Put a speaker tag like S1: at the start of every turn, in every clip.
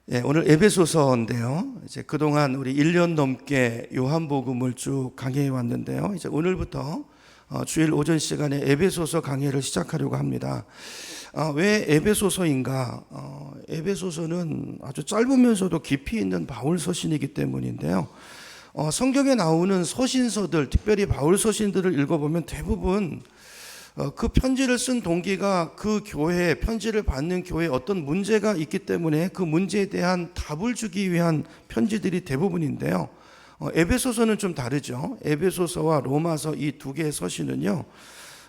S1: 오늘 에베소서인데요. 이제 그동안 우리 1년 넘게 요한복음을 쭉 강해해 왔는데요. 이제 오늘부터 주일 오전 시간에 에베소서 강해를 시작하려고 합니다. 왜 에베소서인가? 에베소서는 아주 짧으면서도 깊이 있는 바울 서신이기 때문인데요. 성경에 나오는 서신서들, 특별히 바울 서신들을 읽어보면 대부분 그 편지를 쓴 동기가 그 교회, 편지를 받는 교회에 어떤 문제가 있기 때문에 그 문제에 대한 답을 주기 위한 편지들이 대부분인데요. 에베소서는 좀 다르죠. 에베소서와 로마서 이 두 개의 서신은요,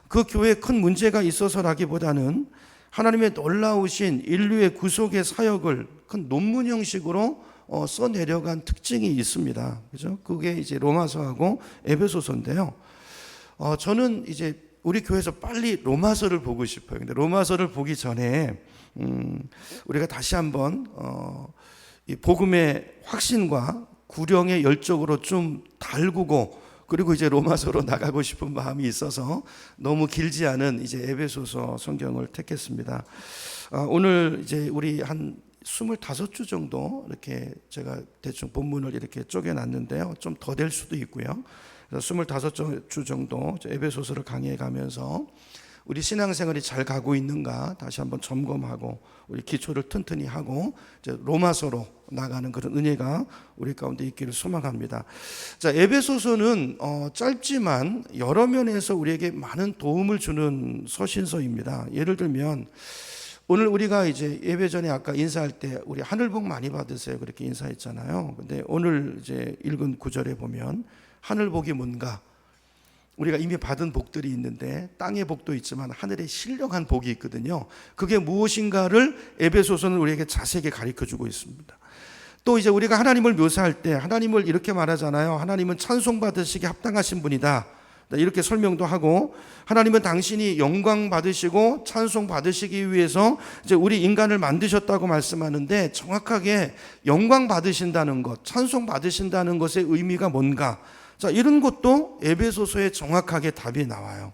S1: 그 교회에 큰 문제가 있어서라기보다는 하나님의 놀라우신 인류의 구속의 사역을 큰 논문 형식으로 써내려간 특징이 있습니다. 그죠? 그게 이제 로마서하고 에베소서인데요. 저는 이제 우리 교회에서 빨리 로마서를 보고 싶어요. 근데 로마서를 보기 전에 우리가 다시 한번 이 복음의 확신과 구령의 열정으로 좀 달구고, 그리고 이제 로마서로 나가고 싶은 마음이 있어서 너무 길지 않은 이제 에베소서 성경을 택했습니다. 오늘 이제 우리 한 25주 정도 이렇게 제가 대충 본문을 이렇게 쪼개놨는데요. 좀 더 될 수도 있고요. 25주 정도 에베소서를 강의해 가면서 우리 신앙생활이 잘 가고 있는가 다시 한번 점검하고 우리 기초를 튼튼히 하고 이제 로마서로 나가는 그런 은혜가 우리 가운데 있기를 소망합니다. 자, 에베소서는 짧지만 여러 면에서 우리에게 많은 도움을 주는 서신서입니다. 예를 들면 오늘 우리가 이제 예배 전에 아까 인사할 때 우리 하늘 복 많이 받으세요 그렇게 인사했잖아요. 근데 오늘 이제 읽은 구절에 보면 하늘 복이 뭔가? 우리가 이미 받은 복들이 있는데 땅의 복도 있지만 하늘에 신령한 복이 있거든요. 그게 무엇인가를 에베소서는 우리에게 자세하게 가르쳐주고 있습니다. 또 이제 우리가 하나님을 묘사할 때 하나님을 이렇게 말하잖아요. 하나님은 찬송받으시기 합당하신 분이다. 이렇게 설명도 하고, 하나님은 당신이 영광 받으시고 찬송 받으시기 위해서 이제 우리 인간을 만드셨다고 말씀하는데, 정확하게 영광 받으신다는 것, 찬송 받으신다는 것의 의미가 뭔가? 자, 이런 것도 에베소서에 정확하게 답이 나와요.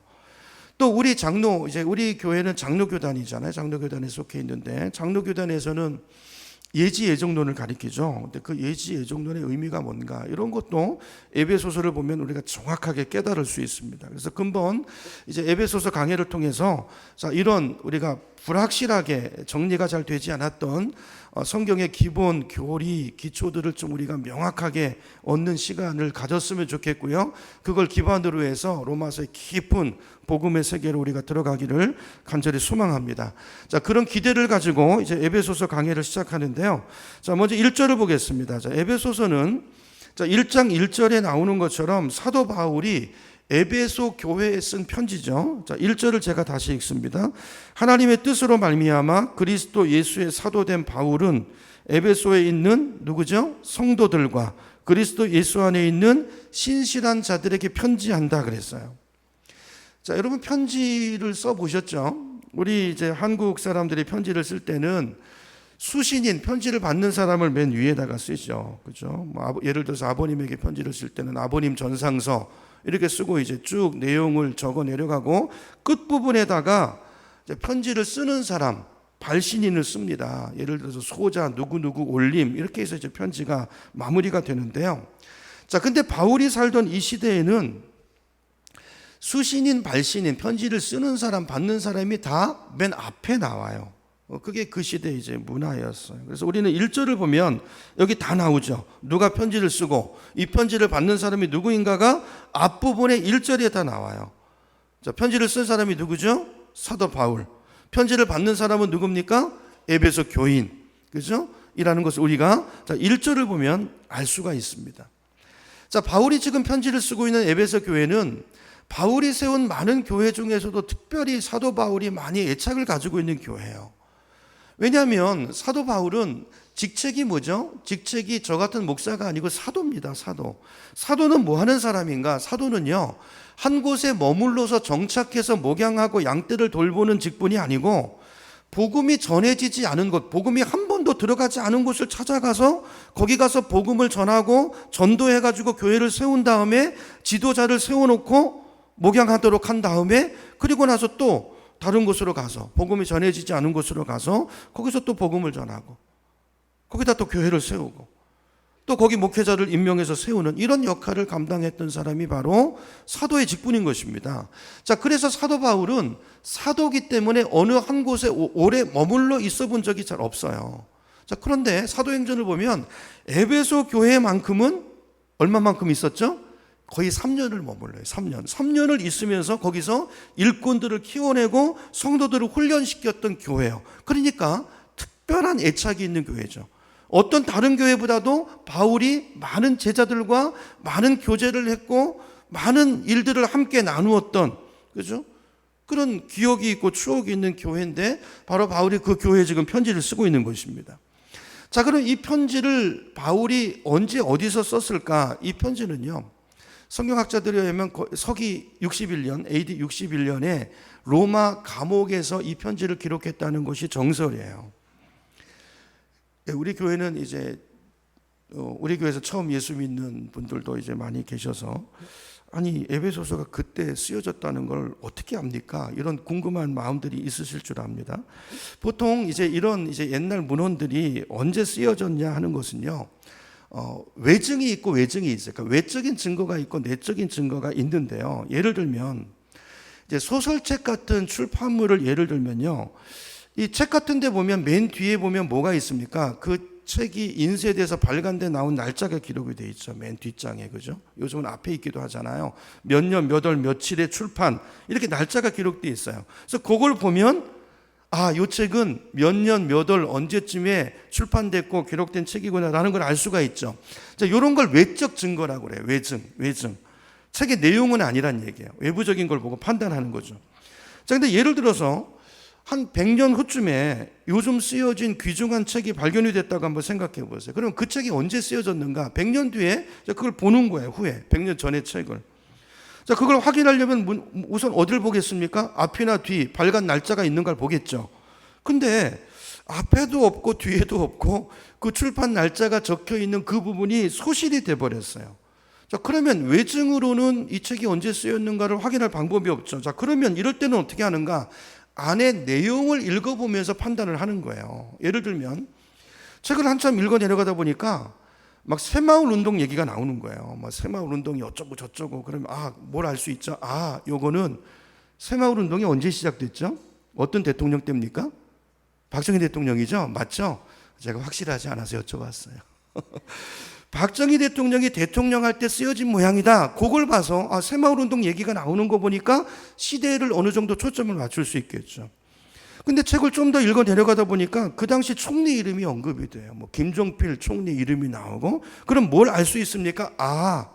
S1: 또 우리 장로, 이제 우리 교회는 장로교단이잖아요. 장로교단에 속해 있는데 장로교단에서는 예지예정론을 가리키죠. 근데 그 예지예정론의 의미가 뭔가, 이런 것도 에베소서를 보면 우리가 정확하게 깨달을 수 있습니다. 그래서 근본 이제 에베소서 강해를 통해서 자, 이런 우리가 불확실하게 정리가 잘 되지 않았던 성경의 기본 교리 기초들을 좀 우리가 명확하게 얻는 시간을 가졌으면 좋겠고요. 그걸 기반으로 해서 로마서의 깊은 복음의 세계로 우리가 들어가기를 간절히 소망합니다. 자, 그런 기대를 가지고 이제 에베소서 강해를 시작하는데요. 자, 먼저 1절을 보겠습니다. 자, 에베소서는 자, 1장 1절에 나오는 것처럼 사도 바울이 에베소 교회에 쓴 편지죠. 자, 1절을 제가 다시 읽습니다. 하나님의 뜻으로 말미암아 그리스도 예수의 사도된 바울은 에베소에 있는 누구죠? 성도들과 그리스도 예수 안에 있는 신실한 자들에게 편지한다 그랬어요. 자, 여러분 편지를 써 보셨죠? 우리 이제 한국 사람들이 편지를 쓸 때는 수신인, 편지를 받는 사람을 맨 위에다가 쓰죠. 그죠? 예를 들어서 아버님에게 편지를 쓸 때는 아버님 전상서 이렇게 쓰고 이제 쭉 내용을 적어 내려가고, 끝부분에다가 이제 편지를 쓰는 사람, 발신인을 씁니다. 예를 들어서 소자, 누구누구 올림, 이렇게 해서 이제 편지가 마무리가 되는데요. 자, 근데 바울이 살던 이 시대에는 수신인, 발신인, 편지를 쓰는 사람, 받는 사람이 다 맨 앞에 나와요. 그게 그 시대의 이제 문화였어요. 그래서 우리는 1절을 보면 여기 다 나오죠. 누가 편지를 쓰고 이 편지를 받는 사람이 누구인가가 앞부분에 1절에 다 나와요. 자, 편지를 쓴 사람이 누구죠? 사도 바울. 편지를 받는 사람은 누굽니까? 에베소 교인. 그죠? 이라는 것을 우리가 자, 1절을 보면 알 수가 있습니다. 자, 바울이 지금 편지를 쓰고 있는 에베소 교회는 바울이 세운 많은 교회 중에서도 특별히 사도 바울이 많이 애착을 가지고 있는 교회예요. 왜냐하면 사도 바울은 직책이 뭐죠? 직책이 저 같은 목사가 아니고 사도입니다. 사도. 사도는 뭐 하는 사람인가? 사도는요, 한 곳에 머물러서 정착해서 목양하고 양떼를 돌보는 직분이 아니고, 복음이 전해지지 않은 곳, 복음이 한 번도 들어가지 않은 곳을 찾아가서 거기 가서 복음을 전하고 전도해가지고 교회를 세운 다음에 지도자를 세워놓고 목양하도록 한 다음에, 그리고 나서 또 다른 곳으로 가서 복음이 전해지지 않은 곳으로 가서 거기서 또 복음을 전하고, 거기다 또 교회를 세우고 또 거기 목회자를 임명해서 세우는 이런 역할을 감당했던 사람이 바로 사도의 직분인 것입니다. 자, 그래서 사도 바울은 사도기 때문에 어느 한 곳에 오래 머물러 있어 본 적이 잘 없어요. 자, 그런데 사도행전을 보면 에베소 교회만큼은 얼마만큼 있었죠? 거의 3년을 머물러요. 3년을 있으면서 거기서 일꾼들을 키워내고 성도들을 훈련시켰던 교회예요. 그러니까 특별한 애착이 있는 교회죠. 어떤 다른 교회보다도 바울이 많은 제자들과 많은 교제를 했고 많은 일들을 함께 나누었던, 그죠? 그런 기억이 있고 추억이 있는 교회인데 바로 바울이 그 교회에 지금 편지를 쓰고 있는 것입니다. 자, 그럼 이 편지를 바울이 언제 어디서 썼을까? 이 편지는요, 성경학자들에 의하면 서기 61년, AD 61년에 로마 감옥에서 이 편지를 기록했다는 것이 정설이에요. 우리 교회는 이제 우리 교회에서 처음 예수 믿는 분들도 이제 많이 계셔서 아니 에베소서가 그때 쓰여졌다는 걸 어떻게 압니까? 이런 궁금한 마음들이 있으실 줄 압니다. 보통 이제 이런 이제 옛날 문헌들이 언제 쓰여졌냐 하는 것은요, 외증이 있고 외증이 있어요. 그러니까 외적인 증거가 있고 내적인 증거가 있는데요. 예를 들면 이제 소설책 같은 출판물을 예를 들면요, 이 책 같은 데 보면 맨 뒤에 보면 뭐가 있습니까? 그 책이 인쇄돼서 발간돼 나온 날짜가 기록이 돼 있죠. 맨 뒷장에, 그죠? 요즘은 앞에 있기도 하잖아요. 몇 년, 몇 월, 며칠에 출판, 이렇게 날짜가 기록돼 있어요. 그래서 그걸 보면 아, 요 책은 몇 년, 몇 월, 언제쯤에 출판됐고 기록된 책이구나라는 걸 알 수가 있죠. 자, 이런 걸 외적 증거라고 그래요. 외증. 책의 내용은 아니란 얘기예요. 외부적인 걸 보고 판단하는 거죠. 자, 근데 예를 들어서 한 100년 후쯤에 요즘 쓰여진 귀중한 책이 발견이 됐다고 한번 생각해 보세요. 그럼 그 책이 언제 쓰여졌는가? 100년 뒤에 그걸 보는 거예요. 후에 100년 전의 책을. 자, 그걸 확인하려면 우선 어디를 보겠습니까? 앞이나 뒤 발간 날짜가 있는 걸 보겠죠. 근데 앞에도 없고 뒤에도 없고 그 출판 날짜가 적혀 있는 그 부분이 소실이 돼 버렸어요. 자, 그러면 외증으로는 이 책이 언제 쓰였는가를 확인할 방법이 없죠. 자, 그러면 이럴 때는 어떻게 하는가? 안에 내용을 읽어보면서 판단을 하는 거예요. 예를 들면 책을 한참 읽어 내려가다 보니까 막 새마을 운동 얘기가 나오는 거예요. 막 새마을 운동이 어쩌고 저쩌고. 그러면 뭘 알 수 있죠? 요거는 새마을 운동이 언제 시작됐죠? 어떤 대통령 때입니까? 박정희 대통령이죠? 맞죠? 제가 확실하지 않아서 여쭤봤어요. 박정희 대통령이 대통령 할 때 쓰여진 모양이다. 그걸 봐서 새마을 운동 얘기가 나오는 거 보니까 시대를 어느 정도 초점을 맞출 수 있겠죠. 근데 책을 좀 더 읽어 내려가다 보니까 그 당시 총리 이름이 언급이 돼요. 뭐 김종필 총리 이름이 나오고, 그럼 뭘 알 수 있습니까?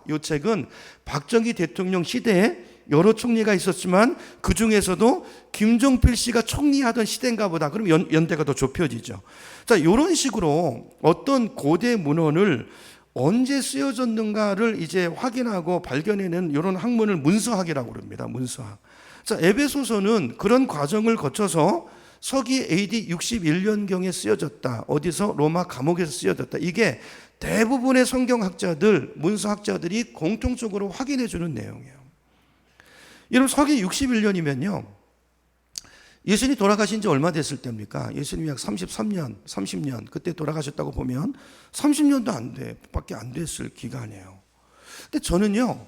S1: 이 책은 박정희 대통령 시대에 여러 총리가 있었지만 그 중에서도 김종필 씨가 총리하던 시대인가 보다. 그럼 연대가 더 좁혀지죠. 자, 이런 식으로 어떤 고대 문헌을 언제 쓰여졌는가를 이제 확인하고 발견해낸 이런 학문을 문서학이라고 합니다. 문서학. 자, 에베소서는 그런 과정을 거쳐서 서기 AD 61년경에 쓰여졌다. 어디서? 로마 감옥에서 쓰여졌다. 이게 대부분의 성경학자들, 문서학자들이 공통적으로 확인해 주는 내용이에요. 여러분, 서기 61년이면요, 예수님이 돌아가신 지 얼마 됐을 때입니까? 예수님이 약 33년, 30년 그때 돌아가셨다고 보면 30년도 밖에 안 됐을 기간이에요. 근데 저는요,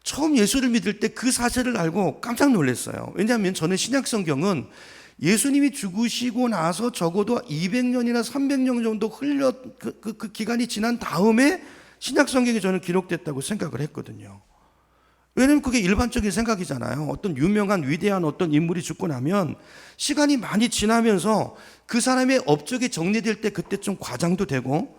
S1: 처음 예수를 믿을 때 그 사실을 알고 깜짝 놀랐어요. 왜냐하면 저는 신약 성경은 예수님이 죽으시고 나서 적어도 200년이나 300년 정도 그 기간이 지난 다음에 신약 성경이 저는 기록됐다고 생각을 했거든요. 왜냐면 그게 일반적인 생각이잖아요. 어떤 유명한 위대한 어떤 인물이 죽고 나면 시간이 많이 지나면서 그 사람의 업적이 정리될 때 그때 좀 과장도 되고,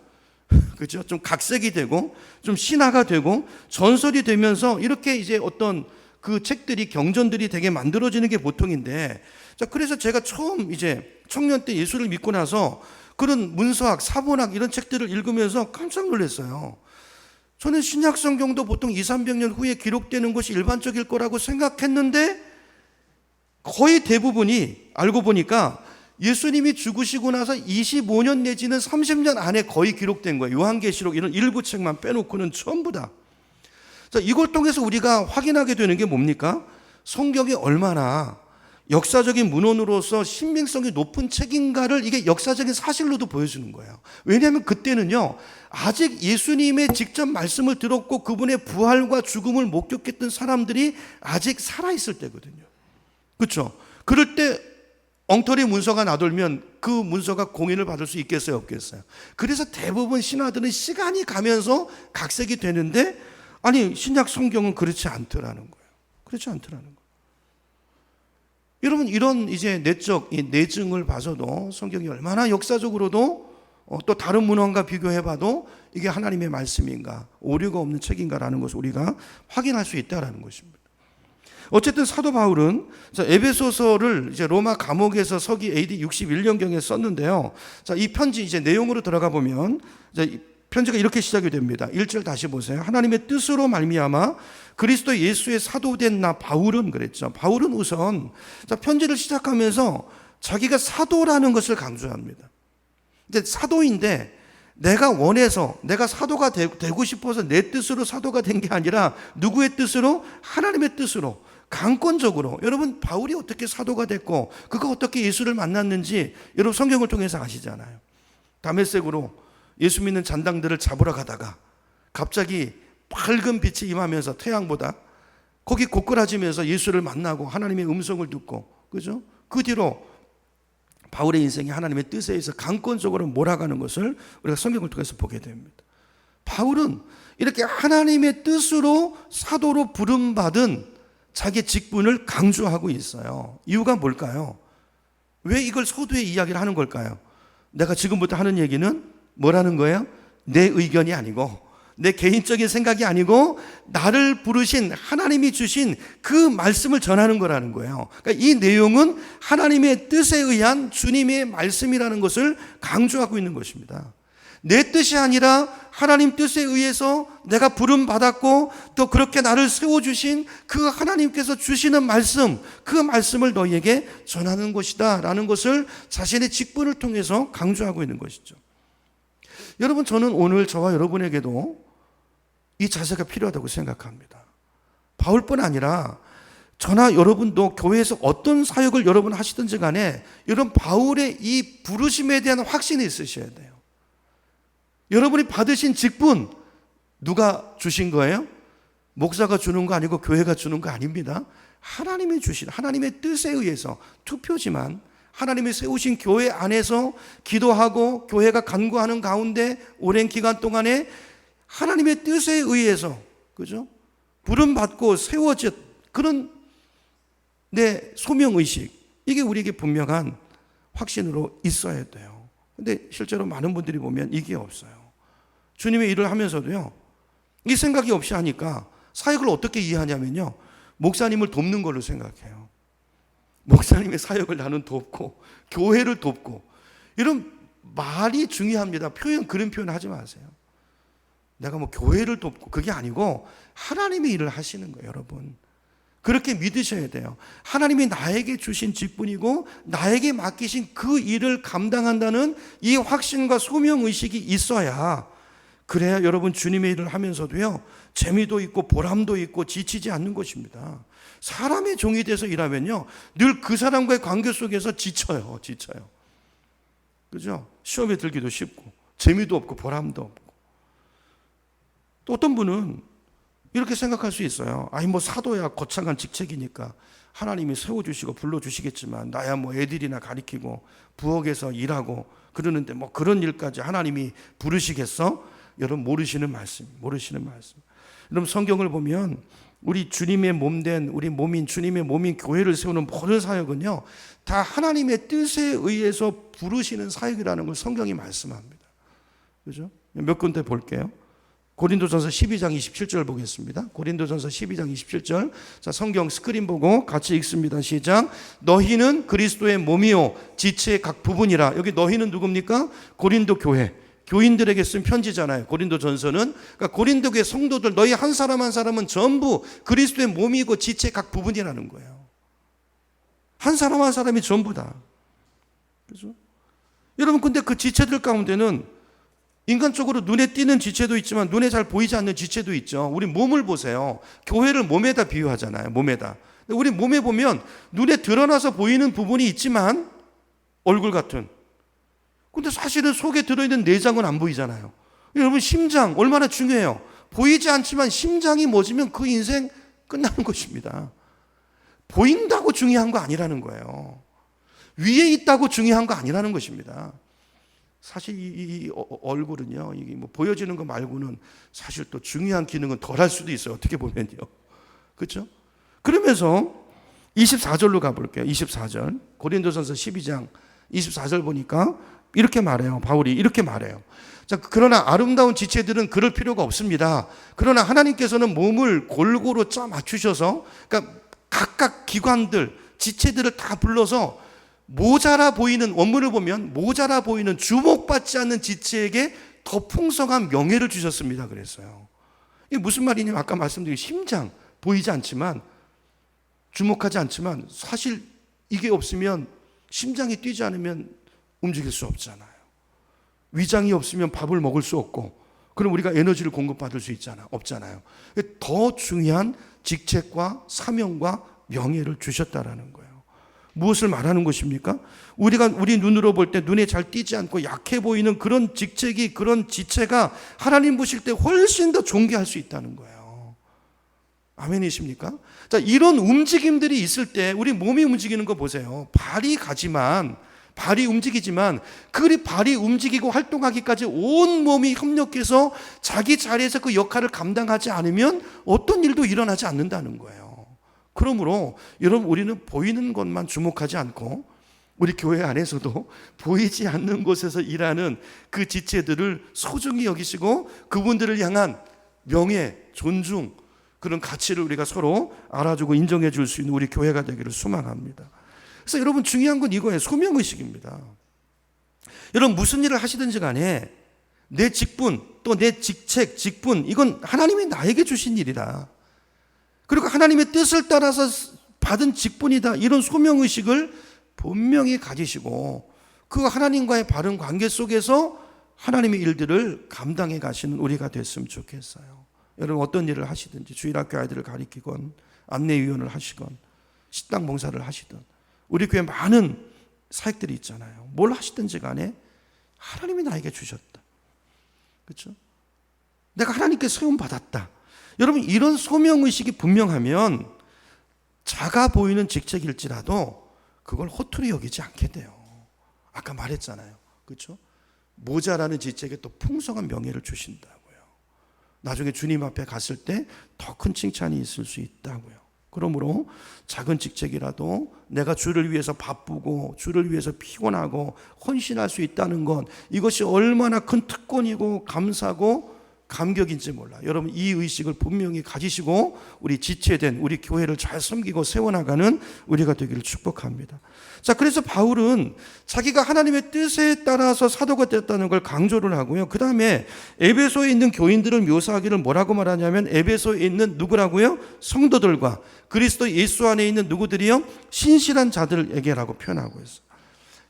S1: 그죠? 좀 각색이 되고, 좀 신화가 되고, 전설이 되면서 이렇게 이제 어떤 그 책들이, 경전들이 되게 만들어지는 게 보통인데, 자, 그래서 제가 처음 이제 청년 때 예수를 믿고 나서 그런 문서학, 사본학 이런 책들을 읽으면서 깜짝 놀랐어요. 저는 신약 성경도 보통 200~300년 후에 기록되는 것이 일반적일 거라고 생각했는데 거의 대부분이 알고 보니까 예수님이 죽으시고 나서 25년 내지는 30년 안에 거의 기록된 거예요. 요한계시록 이런 일부 책만 빼놓고는 전부 다. 자, 이걸 통해서 우리가 확인하게 되는 게 뭡니까? 성경이 얼마나 역사적인 문헌으로서 신빙성이 높은 책인가를 이게 역사적인 사실로도 보여주는 거예요. 왜냐하면 그때는요, 아직 예수님의 직접 말씀을 들었고 그분의 부활과 죽음을 목격했던 사람들이 아직 살아있을 때거든요. 그렇죠? 그럴 때 엉터리 문서가 나돌면 그 문서가 공인을 받을 수 있겠어요, 없겠어요? 그래서 대부분 신화들은 시간이 가면서 각색이 되는데, 아니 신약 성경은 그렇지 않더라는 거예요. 그렇지 않더라는 거예요. 여러분, 이런 이제 내적 내증을 봐서도 성경이 얼마나 역사적으로도 또 다른 문헌과 비교해봐도 이게 하나님의 말씀인가, 오류가 없는 책인가라는 것을 우리가 확인할 수 있다라는 것입니다. 어쨌든 사도 바울은 에베소서를 이제 로마 감옥에서 서기 AD 61년경에 썼는데요. 자, 이 편지 이제 내용으로 들어가 보면 이 편지가 이렇게 시작이 됩니다. 1절 다시 보세요. 하나님의 뜻으로 말미암아 그리스도 예수의 사도된 나 바울은, 그랬죠. 바울은 우선 편지를 시작하면서 자기가 사도라는 것을 강조합니다. 이제 사도인데 내가 원해서, 내가 사도가 되고 싶어서 내 뜻으로 사도가 된 게 아니라 누구의 뜻으로? 하나님의 뜻으로 강권적으로. 여러분, 바울이 어떻게 사도가 됐고 그가 어떻게 예수를 만났는지 여러분 성경을 통해서 아시잖아요. 다메섹으로 예수 믿는 잔당들을 잡으러 가다가 갑자기 밝은 빛이 임하면서 태양보다 거기 고꾸라지면서 예수를 만나고 하나님의 음성을 듣고, 그죠? 그 뒤로 바울의 인생이 하나님의 뜻에 의해서 강권적으로 몰아가는 것을 우리가 성경을 통해서 보게 됩니다. 바울은 이렇게 하나님의 뜻으로 사도로 부름받은 자기 직분을 강조하고 있어요. 이유가 뭘까요? 왜 이걸 서두에 이야기를 하는 걸까요? 내가 지금부터 하는 얘기는 뭐라는 거예요? 내 의견이 아니고 내 개인적인 생각이 아니고 나를 부르신 하나님이 주신 그 말씀을 전하는 거라는 거예요. 그러니까 이 내용은 하나님의 뜻에 의한 주님의 말씀이라는 것을 강조하고 있는 것입니다. 내 뜻이 아니라 하나님 뜻에 의해서 내가 부름받았고 또 그렇게 나를 세워주신 그 하나님께서 주시는 말씀, 그 말씀을 너희에게 전하는 것이다 라는 것을 자신의 직분을 통해서 강조하고 있는 것이죠. 여러분, 저는 오늘 저와 여러분에게도 이 자세가 필요하다고 생각합니다. 바울뿐 아니라 저나 여러분도 교회에서 어떤 사역을 여러분 하시든지 간에 여러분 바울의 이 부르심에 대한 확신이 있으셔야 돼요. 여러분이 받으신 직분 누가 주신 거예요? 목사가 주는 거 아니고 교회가 주는 거 아닙니다. 하나님이 주신, 하나님의 뜻에 의해서 투표지만 하나님이 세우신 교회 안에서 기도하고 교회가 간구하는 가운데 오랜 기간 동안에 하나님의 뜻에 의해서, 그죠? 부름받고 세워진 그런 내 소명의식, 이게 우리에게 분명한 확신으로 있어야 돼요. 근데 실제로 많은 분들이 보면 이게 없어요. 주님의 일을 하면서도요, 이 생각이 없이 하니까 사역을 어떻게 이해하냐면요, 목사님을 돕는 걸로 생각해요. 목사님의 사역을 나는 돕고 교회를 돕고, 이런 말이 중요합니다. 그런 표현 하지 마세요. 내가 뭐 교회를 돕고, 그게 아니고 하나님의 일을 하시는 거예요. 여러분, 그렇게 믿으셔야 돼요. 하나님이 나에게 주신 직분이고 나에게 맡기신 그 일을 감당한다는 이 확신과 소명의식이 있어야, 그래야 여러분 주님의 일을 하면서도요, 재미도 있고 보람도 있고 지치지 않는 것입니다. 사람의 종이 돼서 일하면요, 늘 그 사람과의 관계 속에서 지쳐요. 그죠? 시험에 들기도 쉽고 재미도 없고 보람도 없고. 또 어떤 분은 이렇게 생각할 수 있어요. 아니 뭐 사도야 거창한 직책이니까 하나님이 세워주시고 불러주시겠지만 나야 뭐 애들이나 가리키고 부엌에서 일하고 그러는데 뭐 그런 일까지 하나님이 부르시겠어? 여러분, 모르시는 말씀. 여러분, 성경을 보면 우리 주님의 몸된 우리 몸인 주님의 몸인 교회를 세우는 모든 사역은요, 다 하나님의 뜻에 의해서 부르시는 사역이라는 걸 성경이 말씀합니다. 그죠? 몇 군데 볼게요. 고린도전서 12장 27절 보겠습니다. 고린도전서 12장 27절. 자, 성경 스크린 보고 같이 읽습니다. 시작. 너희는 그리스도의 몸이요 지체의 각 부분이라. 여기 너희는 누굽니까? 고린도 교회, 교인들에게 쓴 편지잖아요. 고린도전서는. 그러니까 고린도 교회 성도들, 너희 한 사람 한 사람은 전부 그리스도의 몸이고 지체의 각 부분이라는 거예요. 한 사람 한 사람이 전부다. 그죠? 여러분, 근데 그 지체들 가운데는 인간적으로 눈에 띄는 지체도 있지만 눈에 잘 보이지 않는 지체도 있죠. 우리 몸을 보세요. 교회를 몸에다 비유하잖아요. 몸에다. 우리 몸에 보면 눈에 드러나서 보이는 부분이 있지만 얼굴 같은, 근데 사실은 속에 들어있는 내장은 안 보이잖아요. 여러분, 심장 얼마나 중요해요. 보이지 않지만 심장이 멎으면 그 인생 끝나는 것입니다. 보인다고 중요한 거 아니라는 거예요. 위에 있다고 중요한 거 아니라는 것입니다. 사실 이 얼굴은요, 이게 뭐 보여지는 거 말고는 사실 또 중요한 기능은 덜 할 수도 있어요. 어떻게 보면요. 그렇죠? 그러면서 24절로 가볼게요. 24절. 고린도전서 12장 24절 보니까 이렇게 말해요. 바울이 이렇게 말해요. 자, 그러나 아름다운 지체들은 그럴 필요가 없습니다. 그러나 하나님께서는 몸을 골고루 짜 맞추셔서, 그러니까 각각 기관들, 지체들을 다 불러서 모자라 보이는, 원문을 보면 모자라 보이는 주목받지 않는 지체에게 더 풍성한 명예를 주셨습니다. 그랬어요. 이게 무슨 말이냐면 아까 말씀드린 심장, 보이지 않지만, 주목하지 않지만 사실 이게 없으면, 심장이 뛰지 않으면 움직일 수 없잖아요. 위장이 없으면 밥을 먹을 수 없고, 그럼 우리가 에너지를 공급받을 수 없잖아요. 더 중요한 직책과 사명과 명예를 주셨다라는 거예요. 무엇을 말하는 것입니까? 우리 눈으로 볼 때 눈에 잘 띄지 않고 약해 보이는 그런 직책이, 그런 지체가 하나님 보실 때 훨씬 더 존귀할 수 있다는 거예요. 아멘이십니까? 자, 이런 움직임들이 있을 때 우리 몸이 움직이는 거 보세요. 발이 움직이지만 그 발이 움직이고 활동하기까지 온 몸이 협력해서 자기 자리에서 그 역할을 감당하지 않으면 어떤 일도 일어나지 않는다는 거예요. 그러므로 여러분, 우리는 보이는 것만 주목하지 않고 우리 교회 안에서도 보이지 않는 곳에서 일하는 그 지체들을 소중히 여기시고 그분들을 향한 명예, 존중, 그런 가치를 우리가 서로 알아주고 인정해 줄 수 있는 우리 교회가 되기를 소망합니다. 그래서 여러분, 중요한 건 이거예요. 소명의식입니다. 여러분, 무슨 일을 하시든지 간에 내 직분, 또 내 직책, 직분, 이건 하나님이 나에게 주신 일이다. 그리고 하나님의 뜻을 따라서 받은 직분이다. 이런 소명의식을 분명히 가지시고 그 하나님과의 바른 관계 속에서 하나님의 일들을 감당해 가시는 우리가 됐으면 좋겠어요. 여러분, 어떤 일을 하시든지 주일학교 아이들을 가리키건 안내위원을 하시건 식당 봉사를 하시든 우리 교회 많은 사역들이 있잖아요. 뭘 하시든지 간에 하나님이 나에게 주셨다. 그렇죠? 내가 하나님께 세움받았다. 여러분, 이런 소명의식이 분명하면 작아 보이는 직책일지라도 그걸 허투루 여기지 않게 돼요. 아까 말했잖아요. 그렇죠? 모자라는 직책에 또 풍성한 명예를 주신다고요. 나중에 주님 앞에 갔을 때 더 큰 칭찬이 있을 수 있다고요. 그러므로 작은 직책이라도 내가 주를 위해서 바쁘고 주를 위해서 피곤하고 헌신할 수 있다는 것, 이것이 얼마나 큰 특권이고 감사고 감격인지 몰라. 여러분, 이 의식을 분명히 가지시고 우리 지체된 우리 교회를 잘 섬기고 세워나가는 우리가 되기를 축복합니다. 자, 그래서 바울은 자기가 하나님의 뜻에 따라서 사도가 됐다는 걸 강조를 하고요. 그 다음에 에베소에 있는 교인들을 묘사하기를 뭐라고 말하냐면, 에베소에 있는 누구라고요? 성도들과 그리스도 예수 안에 있는 누구들이요? 신실한 자들에게라고 표현하고 있어요.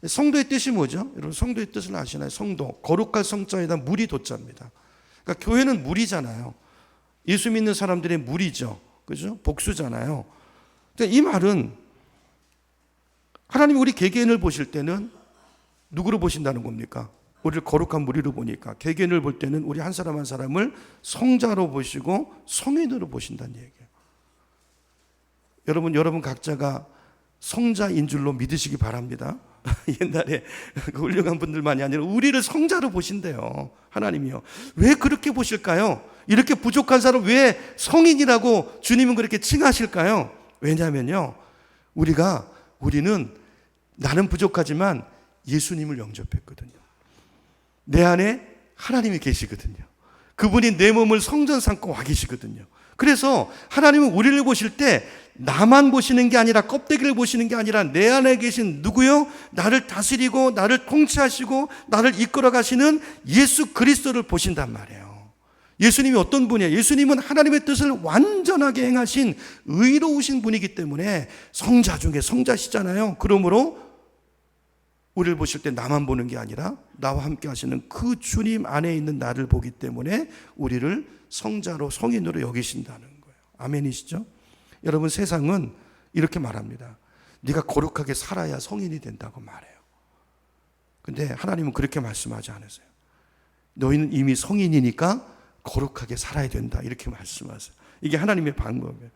S1: 성도의 뜻이 뭐죠? 여러분, 성도의 뜻을 아시나요? 성도, 거룩할 성자에다 물이 돛자입니다. 그러니까 교회는 물이잖아요. 예수 믿는 사람들의 물이죠. 그죠? 복수잖아요. 그러니까 이 말은 하나님 우리 개개인을 보실 때는 누구로 보신다는 겁니까? 우리를 거룩한 무리로 보니까 개개인을 볼 때는 우리 한 사람 한 사람을 성자로 보시고 성인으로 보신다는 얘기예요. 여러분 각자가 성자인 줄로 믿으시기 바랍니다. 옛날에 훌륭한 분들만이 아니라 우리를 성자로 보신대요. 하나님이요. 왜 그렇게 보실까요? 이렇게 부족한 사람 왜 성인이라고 주님은 그렇게 칭하실까요? 왜냐하면요, 우리는 나는 부족하지만 예수님을 영접했거든요. 내 안에 하나님이 계시거든요. 그분이 내 몸을 성전 삼고 와 계시거든요. 그래서 하나님은 우리를 보실 때 나만 보시는 게 아니라, 껍데기를 보시는 게 아니라 내 안에 계신 누구요? 나를 다스리고 나를 통치하시고 나를 이끌어 가시는 예수 그리스도를 보신단 말이에요. 예수님이 어떤 분이에요? 예수님은 하나님의 뜻을 완전하게 행하신 의로우신 분이기 때문에 성자 중에 성자시잖아요. 그러므로 우리를 보실 때 나만 보는 게 아니라 나와 함께 하시는 그 주님 안에 있는 나를 보기 때문에 우리를 성자로, 성인으로 여기신다는 거예요. 아멘이시죠? 여러분, 세상은 이렇게 말합니다. 네가 거룩하게 살아야 성인이 된다고 말해요. 근데 하나님은 그렇게 말씀하지 않으세요. 너희는 이미 성인이니까 거룩하게 살아야 된다 이렇게 말씀하세요. 이게 하나님의 방법이에요.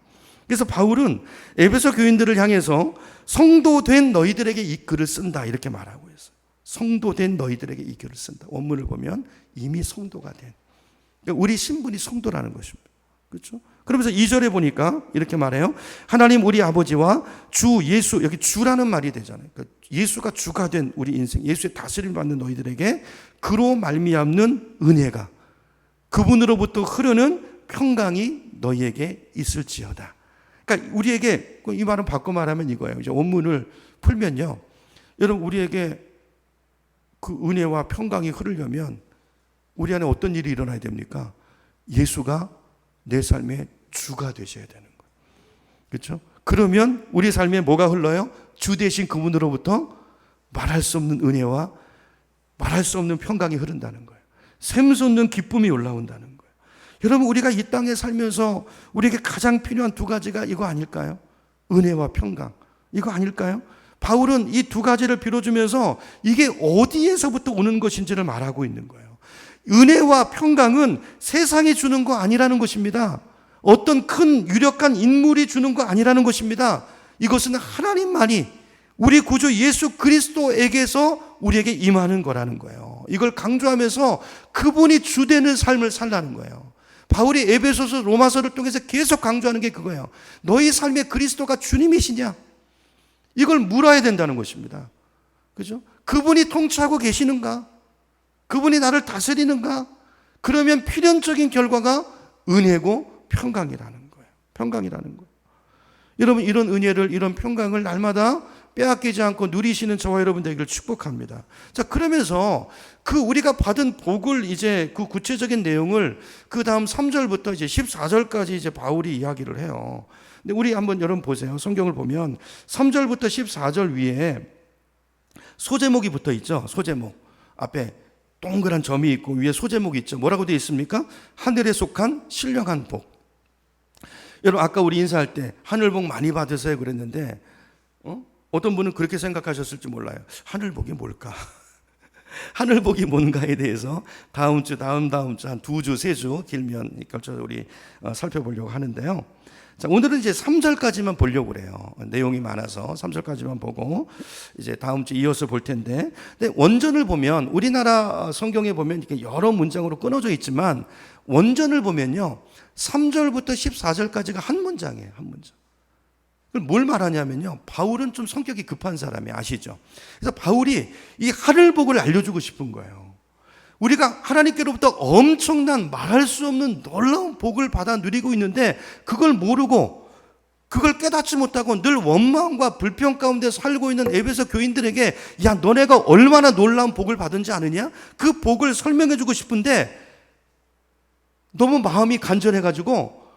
S1: 그래서 바울은 에베소 교인들을 향해서 성도된 너희들에게 이 글을 쓴다 이렇게 말하고 있어요. 성도된 너희들에게 이 글을 쓴다. 원문을 보면 이미 성도가 된, 그러니까 우리 신분이 성도라는 것입니다. 그렇죠? 그러면서 2절에 보니까 이렇게 말해요. 하나님 우리 아버지와 주 예수, 여기 주라는 말이 되잖아요. 그러니까 예수가 주가 된 우리 인생, 예수의 다스림을 받는 너희들에게 그로 말미암는 은혜가, 그분으로부터 흐르는 평강이 너희에게 있을지어다. 그러니까 우리에게, 이 말은 바꿔 말하면 이거예요. 이제 원문을 풀면요, 여러분 우리에게 그 은혜와 평강이 흐르려면 우리 안에 어떤 일이 일어나야 됩니까? 예수가 내 삶의 주가 되셔야 되는 거예요. 그렇죠? 그러면 우리 삶에 뭐가 흘러요? 주 대신 그분으로부터 말할 수 없는 은혜와 말할 수 없는 평강이 흐른다는 거예요. 샘솟는 기쁨이 올라온다는 거예요. 여러분 우리가 이 땅에 살면서 우리에게 가장 필요한 두 가지가 이거 아닐까요? 은혜와 평강. 이거 아닐까요? 바울은 이 두 가지를 빌어주면서 이게 어디에서부터 오는 것인지를 말하고 있는 거예요. 은혜와 평강은 세상이 주는 거 아니라는 것입니다. 어떤 큰 유력한 인물이 주는 거 아니라는 것입니다. 이것은 하나님만이 우리 구주 예수 그리스도에게서 우리에게 임하는 거라는 거예요. 이걸 강조하면서 그분이 주되는 삶을 살라는 거예요. 바울이 에베소서 로마서를 통해서 계속 강조하는 게 그거예요. 너희 삶에 그리스도가 주님이시냐? 이걸 물어야 된다는 것입니다. 그죠? 그분이 통치하고 계시는가? 그분이 나를 다스리는가? 그러면 필연적인 결과가 은혜고 평강이라는 거예요. 평강이라는 거예요. 여러분 이런 은혜를, 이런 평강을 날마다 빼앗기지 않고 누리시는 저와 여러분 되기를 축복합니다. 자, 그러면서 그 우리가 받은 복을 이제 그 구체적인 내용을 그 다음 3절부터 이제 14절까지 이제 바울이 이야기를 해요. 근데 우리 한번 여러분 보세요. 성경을 보면 3절부터 14절 위에 소제목이 붙어 있죠. 소제목. 앞에 동그란 점이 있고 위에 소제목이 있죠. 뭐라고 되어 있습니까? 하늘에 속한 신령한 복. 여러분 아까 우리 인사할 때 하늘복 많이 받으세요 그랬는데 어떤 분은 그렇게 생각하셨을지 몰라요. 하늘복이 뭘까? 하늘복이 뭔가에 대해서 다음 주, 다음 주 한 2주, 3주 길면 걸쳐서 우리 살펴보려고 하는데요. 자, 오늘은 이제 3절까지만 보려고 그래요. 내용이 많아서 3절까지만 보고 이제 다음 주 이어서 볼 텐데, 근데 원전을 보면 우리나라 성경에 보면 이렇게 여러 문장으로 끊어져 있지만 원전을 보면요 3절부터 14절까지가 한 문장이에요. 한 문장. 뭘 말하냐면요, 바울은 좀 성격이 급한 사람이 아시죠? 그래서 바울이 이 하늘복을 알려주고 싶은 거예요. 우리가 하나님께로부터 엄청난 말할 수 없는 놀라운 복을 받아 누리고 있는데 그걸 모르고 그걸 깨닫지 못하고 늘 원망과 불평 가운데 살고 있는 에베소 교인들에게 야 너네가 얼마나 놀라운 복을 받은지 아느냐? 그 복을 설명해 주고 싶은데 너무 마음이 간절해가지고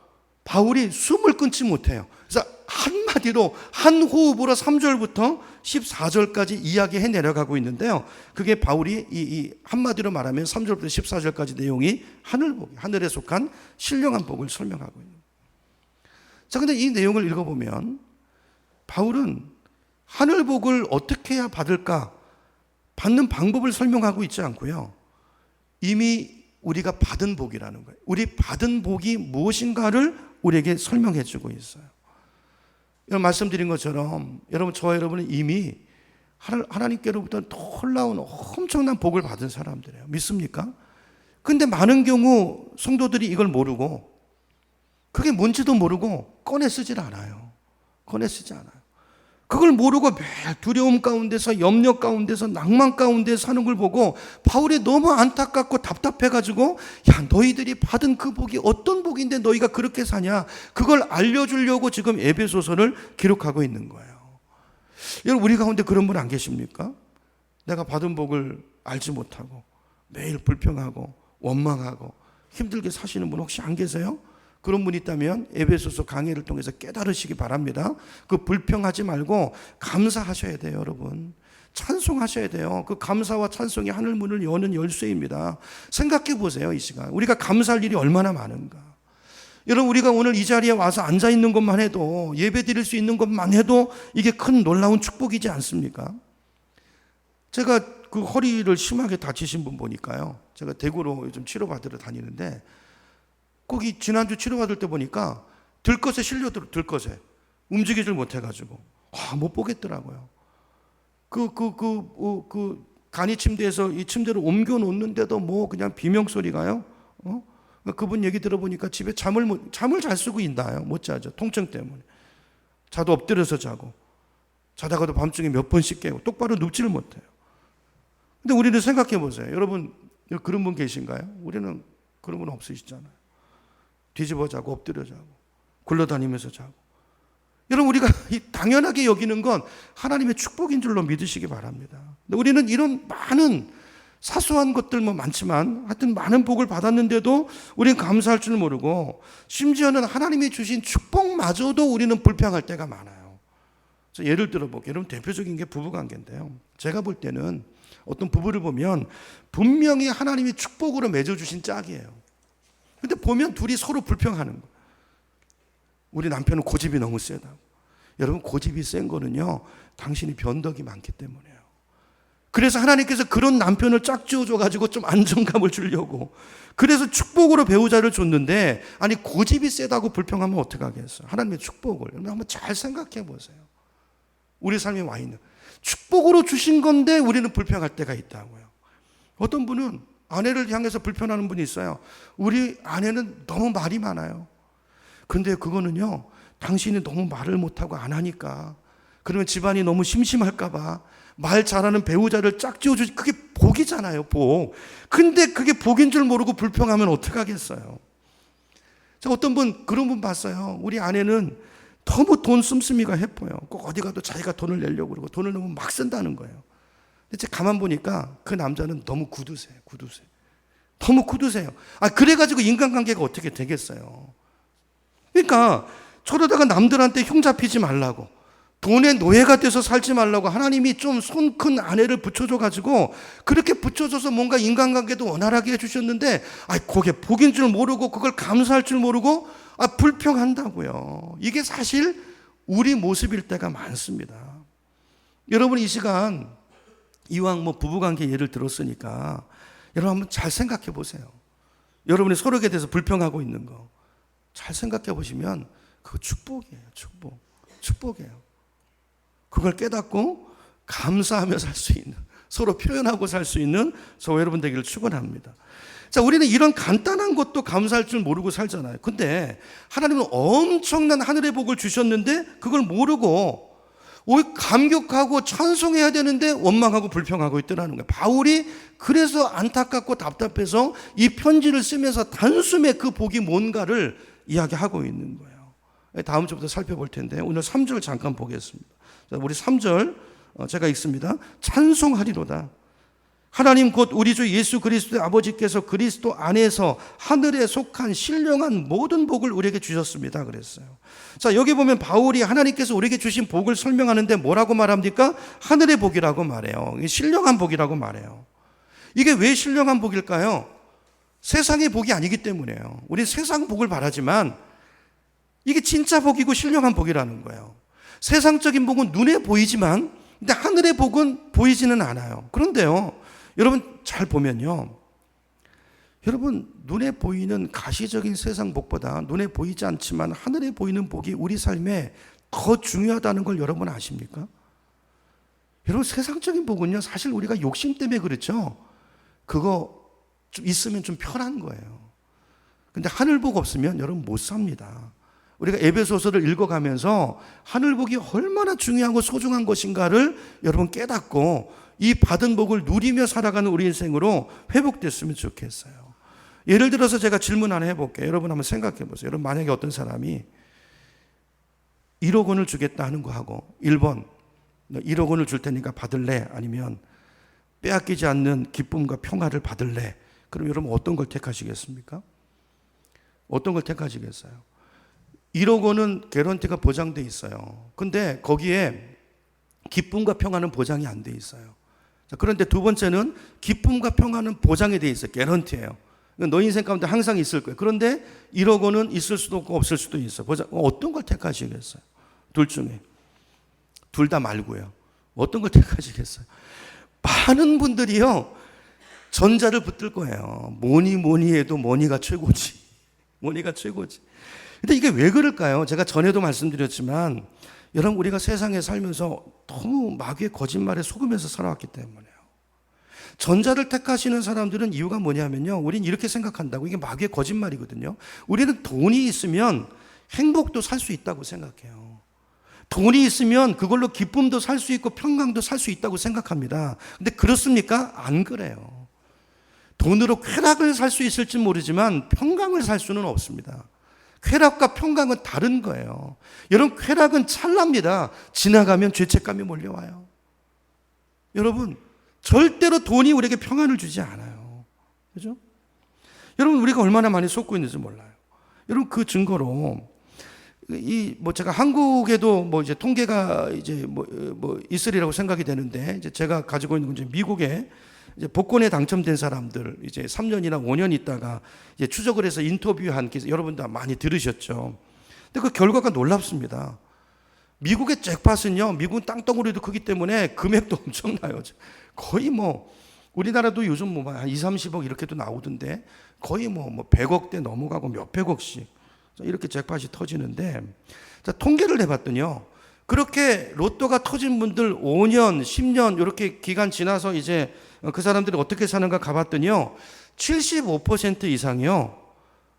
S1: 바울이 숨을 끊지 못해요. 그래서 한마디로 한 호흡으로 3절부터 14절까지 이야기해 내려가고 있는데요. 그게 바울이 이 한마디로 말하면 3절부터 14절까지 내용이 하늘복, 하늘에 속한 신령한 복을 설명하고 있는 거예요. 자, 근데 이 내용을 읽어보면 바울은 하늘복을 어떻게 해야 받을까? 받는 방법을 설명하고 있지 않고요. 이미 우리가 받은 복이라는 거예요. 우리 받은 복이 무엇인가를 우리에게 설명해 주고 있어요. 여러분 말씀드린 것처럼 여러분 저와 여러분은 이미 하나님께로부터 놀라운 엄청난 복을 받은 사람들이에요. 믿습니까? 근데 많은 경우 성도들이 이걸 모르고 그게 뭔지도 모르고 꺼내 쓰질 않아요. 꺼내 쓰지 않아요. 그걸 모르고 매일 두려움 가운데서 염려 가운데서 낭만 가운데 사는 걸 보고 바울이 너무 안타깝고 답답해가지고 야 너희들이 받은 그 복이 어떤 복인데 너희가 그렇게 사냐, 그걸 알려주려고 지금 에베소서를 기록하고 있는 거예요. 여러분 우리 가운데 그런 분 안 계십니까? 내가 받은 복을 알지 못하고 매일 불평하고 원망하고 힘들게 사시는 분 혹시 안 계세요? 그런 분 있다면 에베소서 강의를 통해서 깨달으시기 바랍니다. 그 불평하지 말고 감사하셔야 돼요, 여러분. 찬송하셔야 돼요. 그 감사와 찬송이 하늘 문을 여는 열쇠입니다. 생각해 보세요, 이 시간. 우리가 감사할 일이 얼마나 많은가. 여러분, 우리가 오늘 이 자리에 와서 앉아 있는 것만 해도, 예배 드릴 수 있는 것만 해도 이게 큰 놀라운 축복이지 않습니까? 제가 그 허리를 심하게 다치신 분 보니까요, 제가 대구로 요즘 치료받으러 다니는데, 거기 지난주 치료받을 때 보니까 들것에 실려들어, 들것에 움직이질 못해가지고 못 보겠더라고요. 간이 침대에서 이 침대를 옮겨 놓는데도 뭐 그냥 비명 소리가요. 그분 얘기 들어보니까 집에 잠을 잘 쓰고 있나요? 못 자죠. 통증 때문에. 자도 엎드려서 자고, 자다가도 밤중에 몇 번씩 깨고 똑바로 눕지를 못해요. 근데 우리는 생각해 보세요. 여러분, 그런 분 계신가요? 우리는 그런 분 없으시잖아요. 뒤집어 자고 엎드려 자고 굴러다니면서 자고. 여러분, 우리가 당연하게 여기는 건 하나님의 축복인 줄로 믿으시기 바랍니다. 근데 우리는 이런 많은 사소한 것들 뭐 많지만 하여튼 많은 복을 받았는데도 우리는 감사할 줄 모르고, 심지어는 하나님이 주신 축복마저도 우리는 불평할 때가 많아요. 예를 들어볼게요. 여러분, 대표적인 게 부부관계인데요. 제가 볼 때는 어떤 부부를 보면 분명히 하나님이 축복으로 맺어주신 짝이에요. 근데 보면 둘이 서로 불평하는 거예요. 우리 남편은 고집이 너무 세다고. 여러분, 고집이 센 거는요, 당신이 변덕이 많기 때문이에요. 그래서 하나님께서 그런 남편을 짝지어줘가지고 좀 안정감을 주려고, 그래서 축복으로 배우자를 줬는데, 아니 고집이 세다고 불평하면 어떡하겠어요? 하나님의 축복을 여러분 한번 잘 생각해 보세요. 우리 삶에 와 있는 축복으로 주신 건데 우리는 불평할 때가 있다고요. 어떤 분은 아내를 향해서 불평하는 분이 있어요. 우리 아내는 너무 말이 많아요. 근데 그거는요, 당신이 너무 말을 못하고 안 하니까, 그러면 집안이 너무 심심할까 봐 말 잘하는 배우자를 짝지어주지. 그게 복이잖아요, 복. 근데 그게 복인 줄 모르고 불평하면 어떡하겠어요. 자, 어떤 분, 그런 분 봤어요. 우리 아내는 너무 돈 씀씀이가 해뻐요. 꼭 어디 가도 자기가 돈을 내려고 그러고 돈을 너무 막 쓴다는 거예요. 근데 제가 가만 보니까 그 남자는 너무 굳으세요. 너무 굳으세요. 그래가지고 인간관계가 어떻게 되겠어요. 그러니까 저러다가 남들한테 흉 잡히지 말라고, 돈의 노예가 돼서 살지 말라고 하나님이 좀 손 큰 아내를 붙여줘가지고, 그렇게 붙여줘서 뭔가 인간관계도 원활하게 해주셨는데, 그게 복인 줄 모르고, 그걸 감사할 줄 모르고, 불평한다고요. 이게 사실 우리 모습일 때가 많습니다. 여러분, 이 시간 이왕 뭐 부부관계 예를 들었으니까 여러분 한번 잘 생각해 보세요. 여러분이 서로에 대해서 불평하고 있는 거 잘 생각해 보시면 그거 축복이에요. 축복이에요. 그걸 깨닫고 감사하며 살 수 있는, 서로 표현하고 살 수 있는 저와 여러분 되기를 축원합니다. 자, 우리는 이런 간단한 것도 감사할 줄 모르고 살잖아요. 근데 하나님은 엄청난 하늘의 복을 주셨는데 그걸 모르고 오히려 감격하고 찬송해야 되는데 원망하고 불평하고 있더라는 거예요. 바울이 그래서 안타깝고 답답해서 이 편지를 쓰면서 단숨에 그 복이 뭔가를 이야기하고 있는 거예요. 다음 주부터 살펴볼 텐데 오늘 3절 잠깐 보겠습니다. 자, 우리 3절 제가 읽습니다. 찬송하리로다. 하나님 곧 우리 주 예수 그리스도의 아버지께서 그리스도 안에서 하늘에 속한 신령한 모든 복을 우리에게 주셨습니다. 그랬어요. 자, 여기 보면 바울이 하나님께서 우리에게 주신 복을 설명하는데 뭐라고 말합니까? 하늘의 복이라고 말해요. 신령한 복이라고 말해요. 이게 왜 신령한 복일까요? 세상의 복이 아니기 때문이에요. 우리 세상 복을 바라지만 이게 진짜 복이고 신령한 복이라는 거예요. 세상적인 복은 눈에 보이지만 근데 하늘의 복은 보이지는 않아요. 그런데요, 여러분 잘 보면요, 여러분 눈에 보이는 가시적인 세상 복보다 눈에 보이지 않지만 하늘에 보이는 복이 우리 삶에 더 중요하다는 걸 여러분 아십니까? 여러분, 세상적인 복은요 사실 우리가 욕심 때문에 그렇죠. 그거 좀 있으면 좀 편한 거예요. 근데 하늘 복 없으면 여러분 못 삽니다. 우리가 에베소서를 읽어가면서 하늘복이 얼마나 중요하고 소중한 것인가를 여러분 깨닫고 이 받은 복을 누리며 살아가는 우리 인생으로 회복됐으면 좋겠어요. 예를 들어서 제가 질문 하나 해볼게요. 여러분 한번 생각해 보세요. 여러분, 만약에 어떤 사람이 1억 원을 주겠다 하는 거 하고 1번 1억 원을 줄 테니까 받을래? 아니면 빼앗기지 않는 기쁨과 평화를 받을래? 그럼 여러분 어떤 걸 택하시겠습니까? 어떤 걸 택하시겠어요? 1억 원은 개런티가 보장돼 있어요. 근데 거기에 기쁨과 평화는 보장이 안 돼 있어요. 자, 그런데 두 번째는 기쁨과 평화는 보장이 돼 있어요. 개런티예요. 너 인생 가운데 항상 있을 거예요. 그런데 1억 원은 있을 수도 없고 없을 수도 있어. 보자, 어떤 걸 택하시겠어요? 둘 중에. 둘 다 말고요. 어떤 걸 택하시겠어요? 많은 분들이요, 전자를 붙들 거예요. 뭐니 해도 머니가 최고지. 머니가 최고지. 근데 이게 왜 그럴까요? 제가 전에도 말씀드렸지만, 여러분, 우리가 세상에 살면서 너무 마귀의 거짓말에 속으면서 살아왔기 때문에요. 전자를 택하시는 사람들은 이유가 뭐냐면요, 우린 이렇게 생각한다고. 이게 마귀의 거짓말이거든요. 우리는 돈이 있으면 행복도 살 수 있다고 생각해요. 돈이 있으면 그걸로 기쁨도 살 수 있고 평강도 살 수 있다고 생각합니다. 근데 그렇습니까? 안 그래요. 돈으로 쾌락을 살 수 있을지 모르지만 평강을 살 수는 없습니다. 쾌락과 평강은 다른 거예요. 여러분, 쾌락은 찰나입니다. 지나가면 죄책감이 몰려와요. 여러분, 절대로 돈이 우리에게 평안을 주지 않아요. 그죠? 여러분, 우리가 얼마나 많이 속고 있는지 몰라요. 여러분, 그 증거로 제가 한국에도 이제 통계가 이제 있으리라고 생각이 되는데, 이제 제가 가지고 있는 건 이제 미국에 이제 복권에 당첨된 사람들 이제 3년이나 5년 있다가 이제 추적을 해서 인터뷰한 케이스 여러분도 많이 들으셨죠. 근데 그 결과가 놀랍습니다. 미국의 잭팟은요, 미국은 땅덩어리도 크기 때문에 금액도 엄청나요. 거의 우리나라도 요즘 한 2, 30억 이렇게도 나오던데 거의 100억대 넘어가고 몇백억씩 이렇게 잭팟이 터지는데, 자, 통계를 해봤더니요, 그렇게 로또가 터진 분들 5년, 10년 이렇게 기간 지나서 이제 그 사람들이 어떻게 사는가 가봤더니요, 75% 이상이요,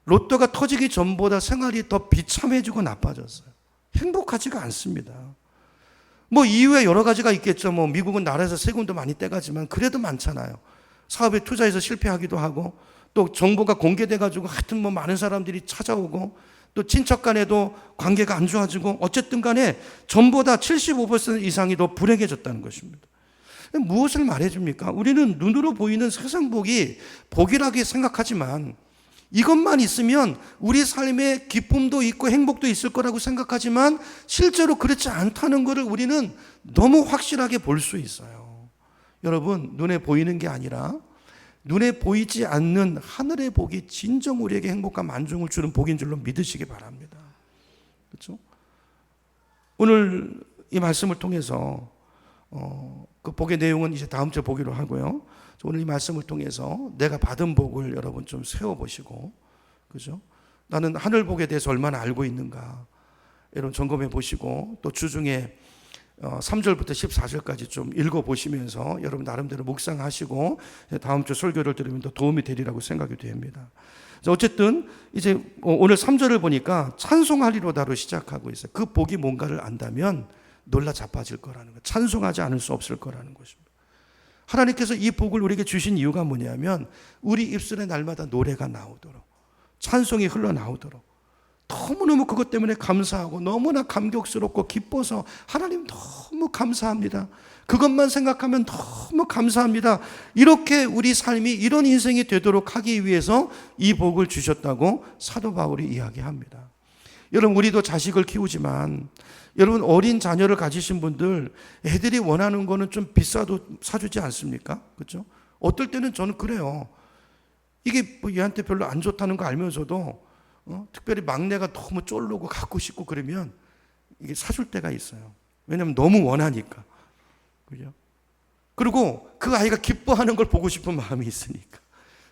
S1: 로또가 터지기 전보다 생활이 더 비참해지고 나빠졌어요. 행복하지가 않습니다. 이유에 여러 가지가 있겠죠. 미국은 나라에서 세금도 많이 떼가지만 그래도 많잖아요. 사업에 투자해서 실패하기도 하고, 또 정보가 공개돼가지고 하여튼 많은 사람들이 찾아오고, 또 친척 간에도 관계가 안 좋아지고, 어쨌든 간에 전보다 75% 이상이 더 불행해졌다는 것입니다. 무엇을 말해줍니까? 우리는 눈으로 보이는 세상 복이 복이라고 생각하지만, 이것만 있으면 우리 삶에 기쁨도 있고 행복도 있을 거라고 생각하지만 실제로 그렇지 않다는 것을 우리는 너무 확실하게 볼 수 있어요. 여러분, 눈에 보이는 게 아니라 눈에 보이지 않는 하늘의 복이 진정 우리에게 행복과 만족을 주는 복인 줄로 믿으시기 바랍니다. 그렇죠? 오늘 이 말씀을 통해서 그 복의 내용은 이제 다음 주에 보기로 하고요. 오늘 이 말씀을 통해서 내가 받은 복을 여러분 좀 세워보시고, 그죠? 나는 하늘 복에 대해서 얼마나 알고 있는가, 여러분 점검해 보시고, 또 주중에 3절부터 14절까지 좀 읽어보시면서 여러분 나름대로 묵상하시고 다음 주 설교를 들으면 더 도움이 되리라고 생각이 됩니다. 어쨌든 이제 오늘 3절을 보니까 찬송하리로다로 시작하고 있어요. 그 복이 뭔가를 안다면 놀라 자빠질 거라는 것, 찬송하지 않을 수 없을 거라는 것입니다. 하나님께서 이 복을 우리에게 주신 이유가 뭐냐면 우리 입술에 날마다 노래가 나오도록, 찬송이 흘러나오도록, 너무너무 그것 때문에 감사하고 너무나 감격스럽고 기뻐서 하나님 너무 감사합니다, 그것만 생각하면 너무 감사합니다, 이렇게 우리 삶이 이런 인생이 되도록 하기 위해서 이 복을 주셨다고 사도 바울이 이야기합니다. 여러분, 우리도 자식을 키우지만 여러분 어린 자녀를 가지신 분들, 애들이 원하는 거는 좀 비싸도 사주지 않습니까? 그렇죠? 어떨 때는 저는 그래요. 이게 얘한테 별로 안 좋다는 거 알면서도 특별히 막내가 너무 쫄르고 갖고 싶고 그러면 이게 사줄 때가 있어요. 왜냐하면 너무 원하니까. 그죠? 그리고 그 아이가 기뻐하는 걸 보고 싶은 마음이 있으니까.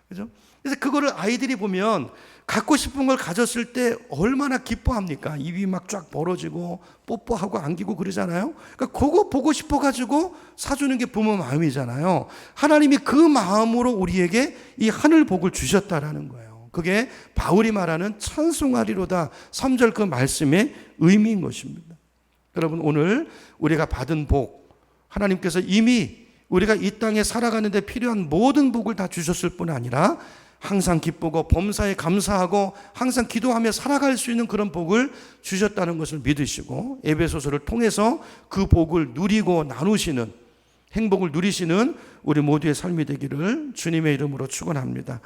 S1: 그죠? 그래서 그거를 아이들이 보면 갖고 싶은 걸 가졌을 때 얼마나 기뻐합니까? 입이 막 쫙 벌어지고 뽀뽀하고 안기고 그러잖아요. 그러니까 그거 보고 싶어가지고 사주는 게 부모 마음이잖아요. 하나님이 그 마음으로 우리에게 이 하늘 복을 주셨다라는 거예요. 그게 바울이 말하는 찬송하리로다 3절 그 말씀의 의미인 것입니다. 여러분, 오늘 우리가 받은 복, 하나님께서 이미 우리가 이 땅에 살아가는 데 필요한 모든 복을 다 주셨을 뿐 아니라 항상 기쁘고 범사에 감사하고 항상 기도하며 살아갈 수 있는 그런 복을 주셨다는 것을 믿으시고 에베소서를 통해서 그 복을 누리고 나누시는, 행복을 누리시는 우리 모두의 삶이 되기를 주님의 이름으로 축원합니다.